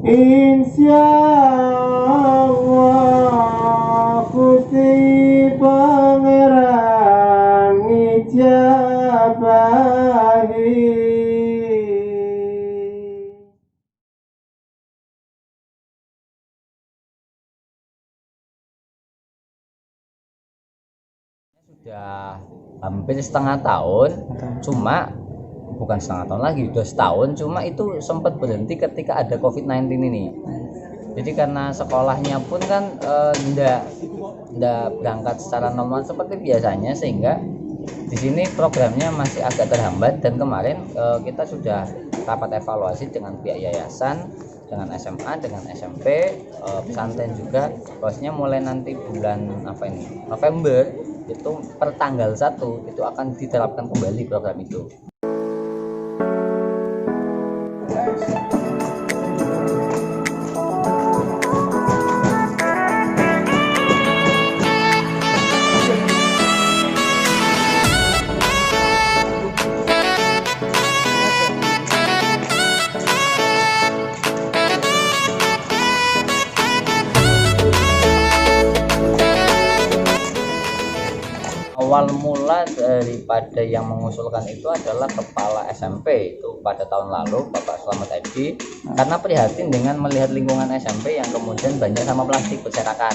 Insyaallah Gusti Pangeran ngijabahi. Sudah hampir setengah tahun, cuma bukan setengah tahun lagi, udah setahun, cuma itu sempat berhenti ketika ada COVID-19 ini. Jadi karena sekolahnya pun kan ndak berangkat secara normal seperti biasanya, sehingga di sini programnya masih agak terhambat. Dan kemarin kita sudah rapat evaluasi dengan pihak yayasan, dengan SMA, dengan SMP, pesantren juga, bahwasanya mulai nanti bulan November itu per tanggal 1 itu akan diterapkan kembali program itu. Awal mula daripada yang mengusulkan itu adalah kepala SMP itu pada tahun lalu, Bapak Slamet Edi, karena prihatin dengan melihat lingkungan SMP yang kemudian banyak sampah plastik berserakan.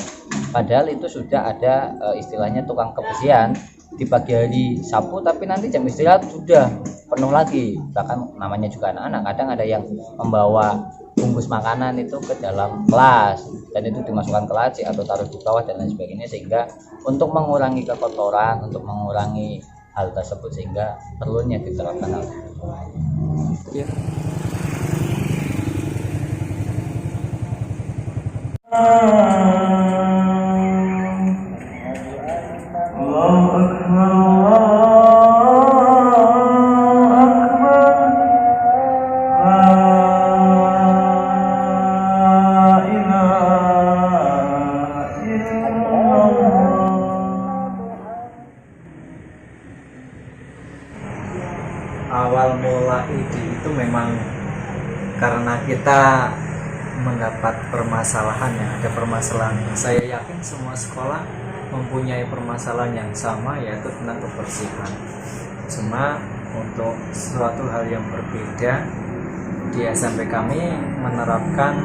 Padahal itu sudah ada istilahnya tukang kebersihan, di pagi hari sapu, tapi nanti jam istirahat sudah penuh lagi. Bahkan namanya juga anak-anak, kadang ada yang membawa bungkus makanan itu ke dalam kelas dan itu dimasukkan ke laci atau taruh di bawah dan lain sebagainya, sehingga untuk mengurangi kekotoran, untuk mengurangi hal tersebut, sehingga perlunya diterapkan hal tersebut. Ya. Awal mula ide itu memang karena kita mendapat permasalahan, ya ada permasalahan. Saya yakin semua sekolah mempunyai permasalahan yang sama, yaitu tentang kebersihan. Cuma untuk suatu hal yang berbeda, di SMP kami menerapkan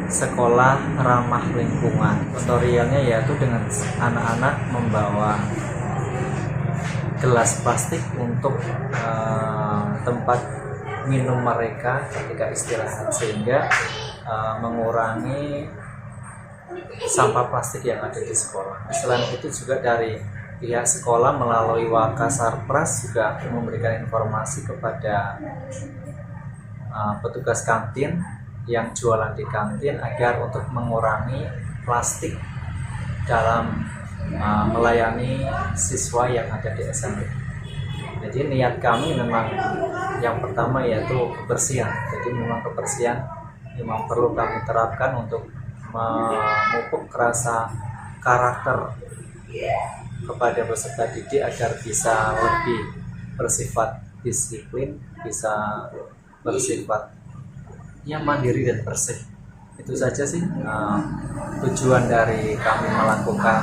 sekolah ramah lingkungan. Tutorialnya yaitu dengan anak-anak membawa gelas plastik untuk tempat minum mereka ketika istirahat, sehingga mengurangi sampah plastik yang ada di sekolah. Selain itu juga dari pihak sekolah melalui Wakasarpras juga memberikan informasi kepada petugas kantin yang jualan di kantin agar untuk mengurangi plastik dalam melayani siswa yang ada di SMP. Jadi niat kami memang yang pertama yaitu kebersihan. Jadi memang kebersihan memang perlu kami terapkan untuk memupuk rasa karakter kepada peserta didik agar bisa lebih bersifat disiplin, bisa bersifat yang mandiri dan bersih. Itu saja sih tujuan dari kami melakukan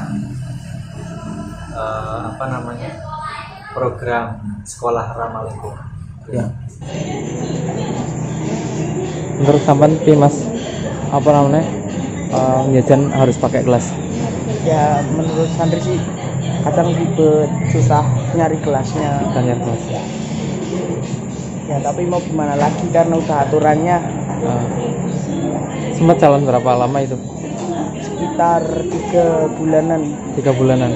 program sekolah ramah lingkungan. Ya. Menurut sampean piye Mas? Apa namanya? Jajan harus pakai gelas. Ya menurut santri sih kadang ribet, susah nyari gelasnya. Tanya gelas. Ya tapi mau gimana lagi karena udah aturannya. Sempat jalan berapa lama itu? Sekitar 3 bulanan. 3 bulanan.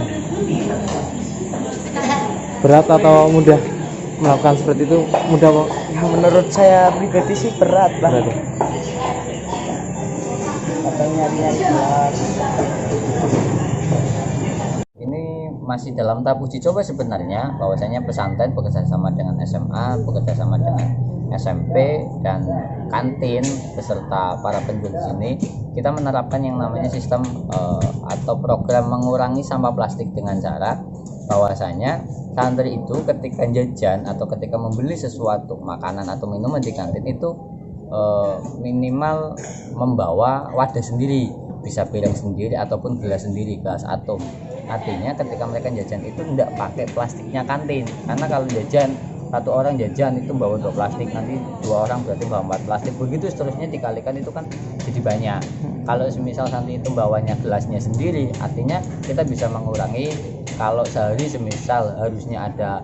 Berat atau mudah melakukan seperti itu? Mudah kok. Ya menurut saya pribadi sih berat lah. Berat. Ya? Kadang nyari-nyari gelas. Ini masih dalam tahap uji coba sebenarnya, bahwasanya pesantren bekerjasama dengan SMA, bekerjasama dengan SMP dan kantin beserta para penjual di sini, kita menerapkan yang namanya sistem atau program mengurangi sampah plastik dengan cara bahwasanya santri itu ketika jajan atau ketika membeli sesuatu makanan atau minuman di kantin itu minimal membawa wadah sendiri, bisa piring sendiri ataupun gelas sendiri, gelas atom. Artinya ketika mereka jajan itu tidak pakai plastiknya kantin, karena kalau jajan satu orang jajan itu bawa 2 plastik, nanti 2 orang berarti bawa 4 plastik, begitu seterusnya dikalikan itu kan jadi banyak. Kalau semisal santri itu bawanya gelasnya sendiri, artinya kita bisa mengurangi. Kalau sehari semisal harusnya ada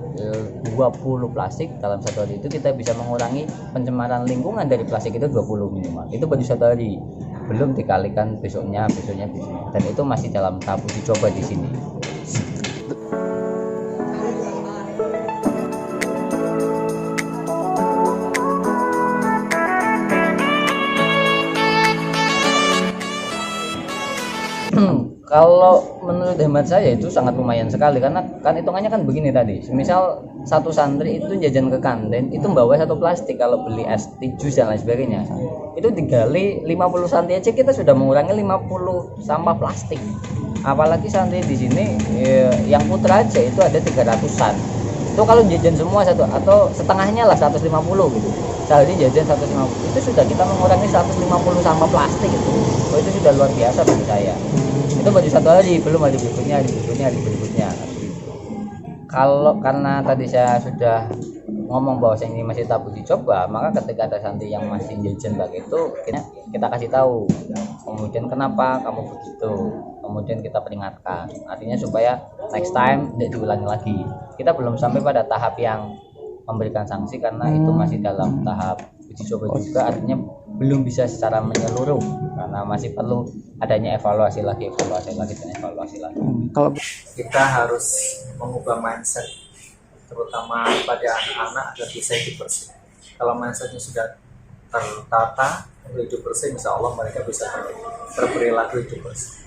20 plastik, dalam satu hari itu kita bisa mengurangi pencemaran lingkungan dari plastik itu 20 minimal. Itu baru satu hari, belum dikalikan besoknya, dan itu masih dalam tahap uji coba di sini. Kalau menurut hemat saya itu sangat lumayan sekali, karena kan hitungannya kan begini tadi, misal satu santri itu jajan ke kantin itu membawa 1 plastik, kalau beli es teh, jus dan lain sebagainya itu digali 50 santri aja kita sudah mengurangi 50 sampah plastik. Apalagi santri di sini yang putra aja itu ada 300-an. Itu kalau jajan semua satu atau setengahnya lah 150 gitu. Sehari jajan 150 itu sudah kita mengurangi 150 sampah plastik itu. Oh, itu sudah luar biasa bagi saya. Itu baru satu hari, belum hari berikutnya. Kalau karena tadi saya sudah ngomong bahwa ini masih tahap uji coba, maka ketika ada santri yang masih jajan begitu, kita kasih tahu, kemudian kenapa kamu begitu, kemudian kita peringatkan, artinya supaya next time tidak diulangi lagi. Kita belum sampai pada tahap yang memberikan sanksi karena itu masih dalam tahap uji coba juga, artinya belum bisa secara menyeluruh karena masih perlu adanya evaluasi lagi. Kalau Kita harus mengubah mindset, terutama pada anak-anak agar bisa hidup bersih. Kalau mindsetnya sudah tertata untuk hidup bersih, insya Allah mereka bisa berperilaku hidup bersih.